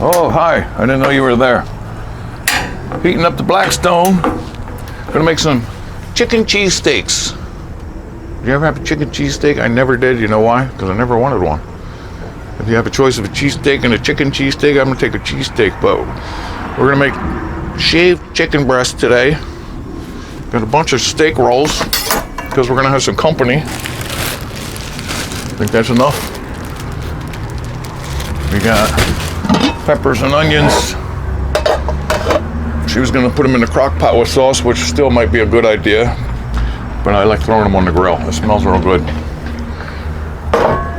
Oh, hi. I didn't know you were there. Heating up the Blackstone. Gonna make some chicken cheesesteaks. Did you ever have a chicken cheesesteak? I never did. You know why? Because I never wanted one. If you have a choice of a cheesesteak and a chicken cheesesteak, I'm gonna take a cheesesteak. But we're gonna make shaved chicken breast today. Got a bunch of steak rolls because we're gonna have some company. Think that's enough? We got peppers and onions. She was gonna put them in the crock pot with sauce, which still might be a good idea, but I like throwing them on the grill. It smells real good.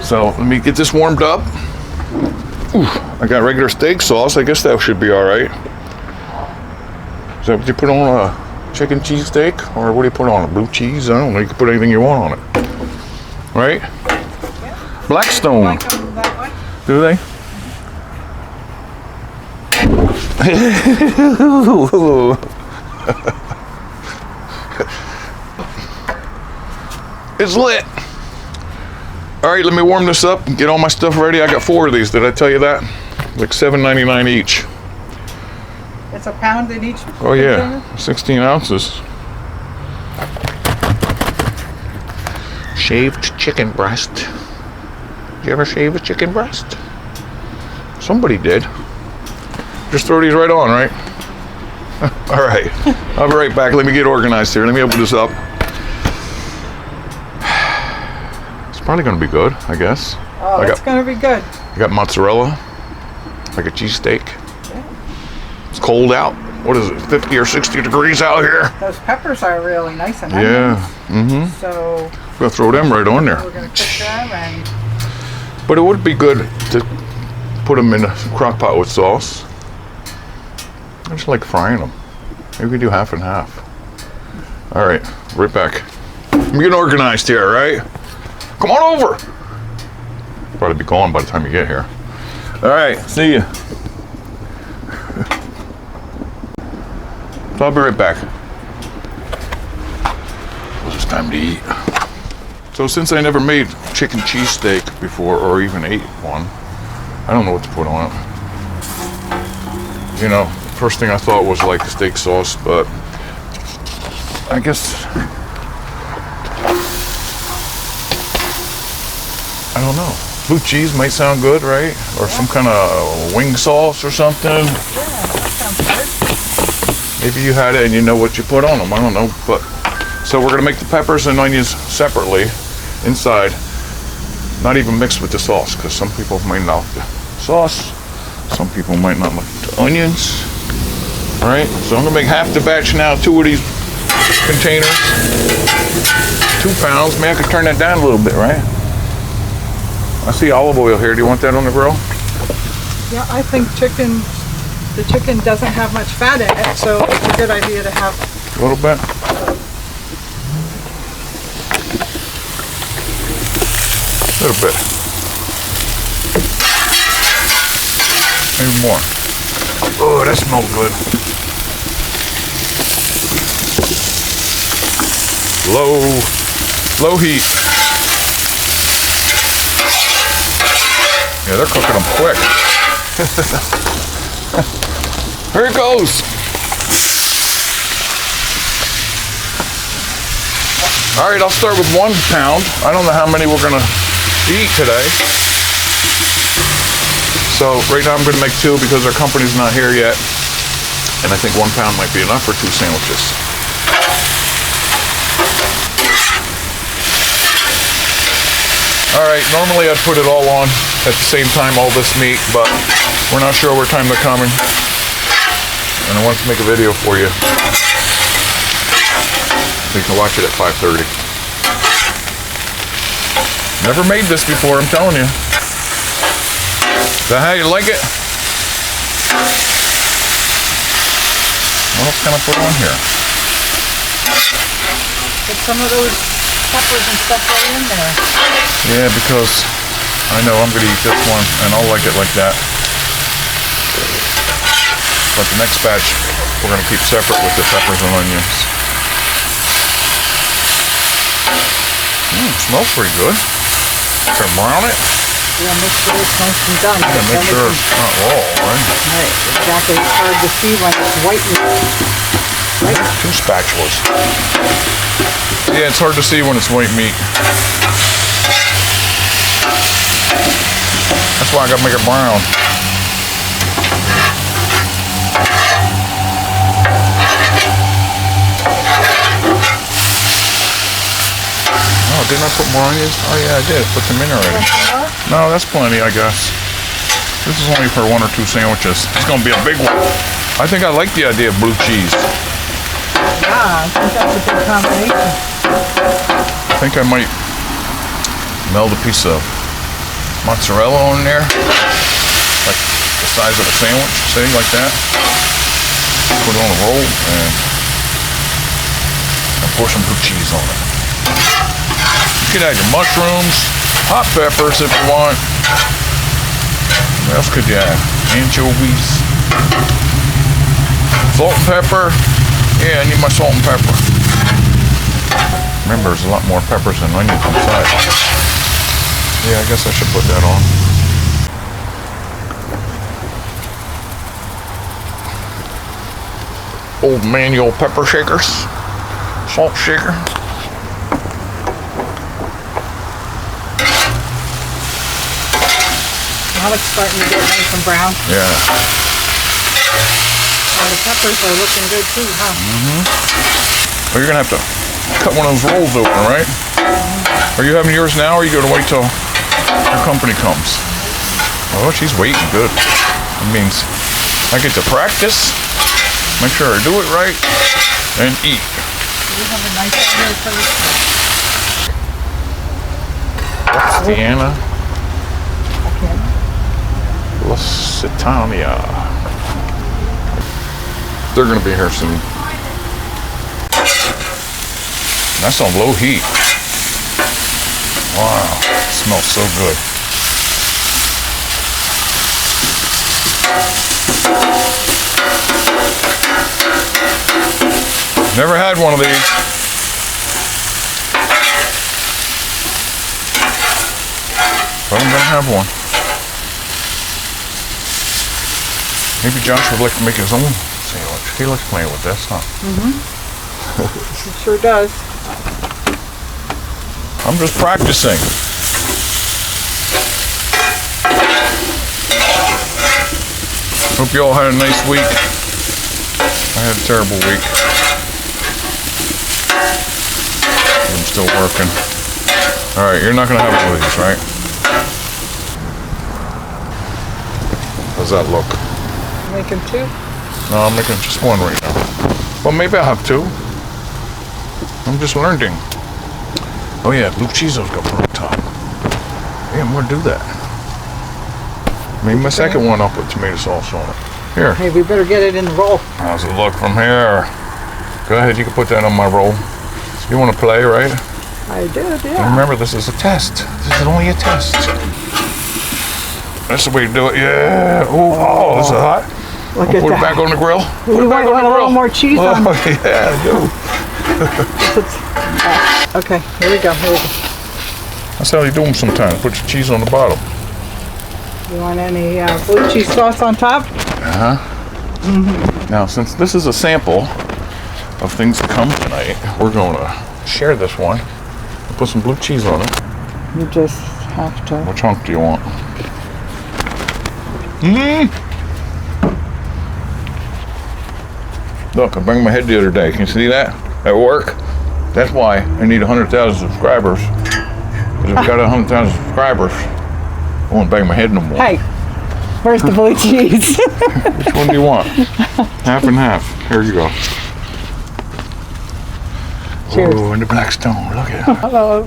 So let me get this warmed up. Ooh, I got regular steak sauce. I guess that should be all right. Is that what you put on a chicken cheesesteak, or what do you put on it? Blue cheese? I don't know. You can put anything you want on it, right? Blackstone. Like them that way? Do they? It's lit. All right, let me warm this up and get all my stuff ready. I got 4 of these. Did I tell you that? Like $7.99 each. It's a pound in each. Oh yeah, 16 ounces. Shaved chicken breast. Did you ever shave a chicken breast? Somebody did. Just throw these right on, right? All right, I'll be right back. Let me get organized here. Let me open this up. It's probably gonna be good, I guess. Oh, it's gonna be good. I got mozzarella, like a cheesesteak. Yeah. It's cold out. What is it, 50 or 60 degrees out here? Those peppers are really nice and yeah. onions. So I'm gonna throw them right on there. we're gonna cook them and. But it would be good to put them in a crock pot with sauce. I just like frying them. Maybe we do half and half. All right, right back. I'm getting organized here, all right? Come on over. Probably be gone by the time you get here. All right, see you. So I'll be right back. It's time to eat. So since I never made chicken cheesesteak before, or even ate one, I don't know what to put on it. You know, first thing I thought was like steak sauce, but I guess, I don't know. Blue cheese might sound good, right? Or some kind of wing sauce or something. Yeah, that sounds good. Maybe you had it and you know what you put on them. I don't know. But so we're gonna make the peppers and onions separately inside, not even mixed with the sauce, because some people might not like the sauce. Some people might not like the onions. All right, so I'm gonna make half the batch now, 2 of these containers. 2 pounds, maybe I could turn that down a little bit, right? I see olive oil here, do you want that on the grill? Yeah, I think the chicken doesn't have much fat in it, so it's a good idea to have. A little bit? A little bit. Maybe more. Oh, that smells good. Low heat. Yeah, they're cooking them quick. Here it goes. All right, I'll start with 1 pound. I don't know how many we're gonna eat today. So right now I'm gonna make 2 because our company's not here yet. And I think 1 pound might be enough for 2 sandwiches. All right, normally I'd put it all on at the same time, all this meat, but we're not sure what time they're coming. And I wanted to make a video for you. So you can watch it at 5:30. Never made this before, I'm telling you. Is that how you like it? What else can I put on here? Put some of those peppers and stuff right in there. Yeah, because I know I'm gonna eat this one and I'll like it like that. But the next batch we're gonna keep separate with the peppers and onions. It smells pretty good. Gonna brown it. Yeah, make sure it's nice and done. Yeah, make sure it's not raw, right? Right, exactly. It's hard to see when it's white meat. Right? Two spatulas. Yeah, it's hard to see when it's white meat. That's why I gotta make it brown. Oh, didn't I put more onions? Oh yeah, I did. Put them in already. No, that's plenty, I guess. This is only for 1 or 2 sandwiches. It's gonna be a big one. I think I like the idea of blue cheese. Yeah, I think that's a good combination. I think I might meld a piece of mozzarella on there, like the size of a sandwich, say, like that. Put it on a roll and pour some blue cheese on it. You can add your mushrooms, hot peppers if you want. What else could you add? Anchovies, salt and pepper. Yeah, I need my salt and pepper. Remember, there's a lot more peppers than onions inside. Yeah, I guess I should put that on. Old manual pepper shakers. Salt shaker. Now it's starting to get nice and brown. Yeah. And the peppers are looking good too, huh? Well, you're gonna have to cut one of those rolls open, right? Are you having yours now, or are you gonna wait till your company comes? Oh, she's waiting. Good. It means I get to practice, make sure I do it right, and eat. You have a nice idea for this. Sienna Okay. Lusitania. They're gonna be here soon. That's on low heat. Wow, it smells so good. Never had one of these. But I'm gonna have one. Maybe Josh would like to make his own sandwich. He likes playing with this, huh? It sure does. I'm just practicing. Hope you all had a nice week. I had a terrible week. I'm still working. All right, you're not gonna have one of these, right? How's that look? Making 2? No, I'm making just one right now. Well, maybe I'll have 2. I'm just learning. Oh yeah, blue cheese has got put on top. Yeah, I'm gonna do that. Maybe my second one I'll put tomato sauce on it. Here. Hey, we better get it in the roll. How's it look from here? Go ahead, you can put that on my roll. You want to play, right? I did, yeah. And remember, this is a test. This is only a test. That's the way to do it. Yeah. Ooh, oh, this is hot. Look I'll at put that. it back on the grill. You might want a little more cheese on. Oh, yeah, I do. Okay, here we go, here we go. That's how you do them sometimes. Put your cheese on the bottom. You want any blue cheese sauce on top? Uh-huh. Now, since this is a sample of things to come tonight, we're going to share this one. Put some blue cheese on it. You just have to. Which chunk do you want? Mmm. Look, I banged my head the other day. Can you see that? At work? That's why I need 100,000 subscribers. Because if I got 100,000 subscribers, I won't bang my head no more. Hey, where's the blue cheese? Which one do you want? Half and half. Here you go. Cheers. Oh, and the Blackstone. Look at it. Hello.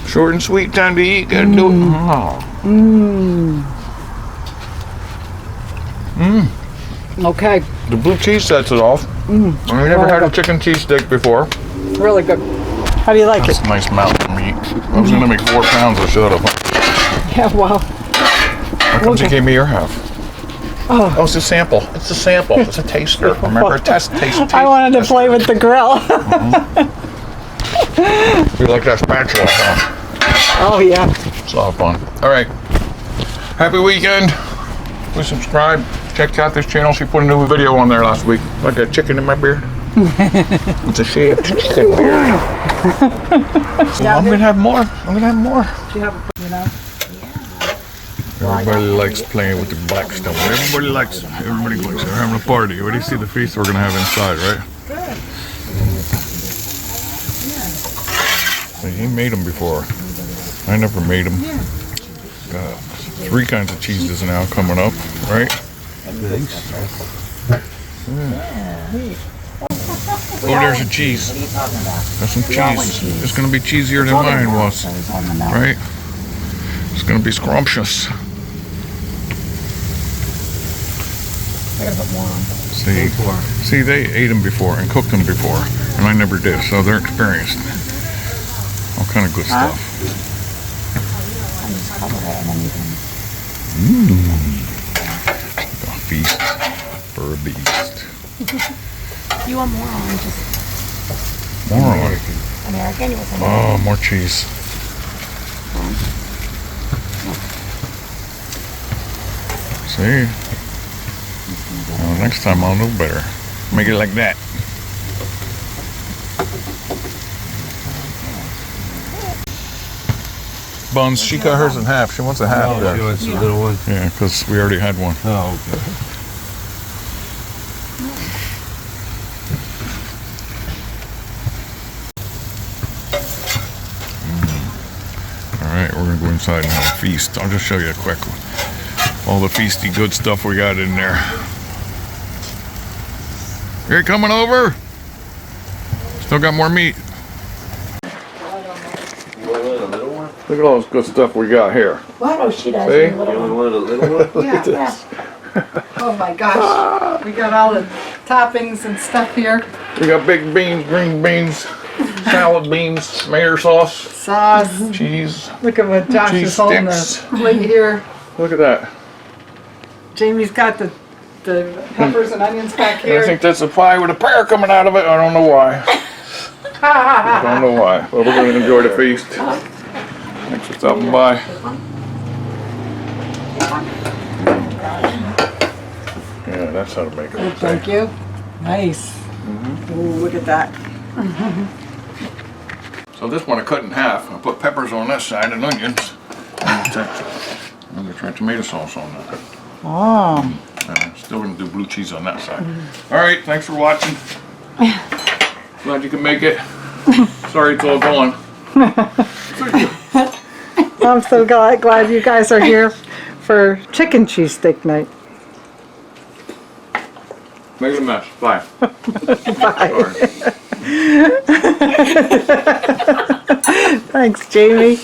Short and sweet, time to eat. Gotta do it. Oh. Okay, The blue cheese sets it off. I never had a chicken cheese steak before. really good. How do you like That's it? a nice mountain of meat. I was gonna make 4 pounds. I should have. Yeah, well, How come you gave me your half? oh, Oh, it's a sample. It's a sample. It's a taster. Remember, taste. I wanted to play with the grill. You like that spatula, huh? Oh, yeah. It's a lot of fun. All right. Happy weekend. Please subscribe. Check out this channel. She put a new video on there last week. I got chicken in my beard. It's a shaved chicken beard. So I'm gonna have more. I'm gonna have more. Do you have a, you know? Everybody likes playing with the Blackstone. Everybody likes it. Everybody likes it. We're having a party. What do you see the feast we're gonna have inside, right? Good. So he made them before. I never made them. Yeah. 3 kinds of cheeses now coming up, right? Oh, there's a cheese. That's some cheese. It's gonna be cheesier than mine was, right? It's gonna be scrumptious. See, they ate them before and cooked them before, and I never did, so they're experienced. All kind of good stuff. A feast for a beast. You want more oranges? More on. American? You want some Oh, more cheese. See? Well, next time I'll know better. Make it like that. Buns, she cut hers in half. She wants a half there. She wants a little one. Yeah, because we already had one. Oh, okay. All right, we're gonna go inside and have a feast. I'll just show you a quick one. All the feasty good stuff we got in there. You're coming over? Still got more meat. Look at all this good stuff we got here. What? Oh, she does. See? You only want a little one? Yeah. Yeah. Oh my gosh. We got all the toppings and stuff here. We got big beans, green beans, salad beans, tomato sauce, Sauce. cheese. Look at what Josh Cheese is holding the sticks. plate here. Look at that. Jamie's got the peppers and onions back I here. think that's a pie with a pear coming out of it. I don't know why. I don't know why. But we're going to enjoy the feast. Thanks for stopping by. Yeah, that's how to make it. Thank you. Nice. Ooh, look at that. So this one I cut in half. I put peppers on this side and onions. I'm going to try tomato sauce on that. Oh. Still going to do blue cheese on that side. All right, thanks for watching. Glad you can make it. Sorry it's all gone. I'm so glad you guys are here for chicken cheese steak night. Make it a mess. Bye. Bye. Thanks, Jamie.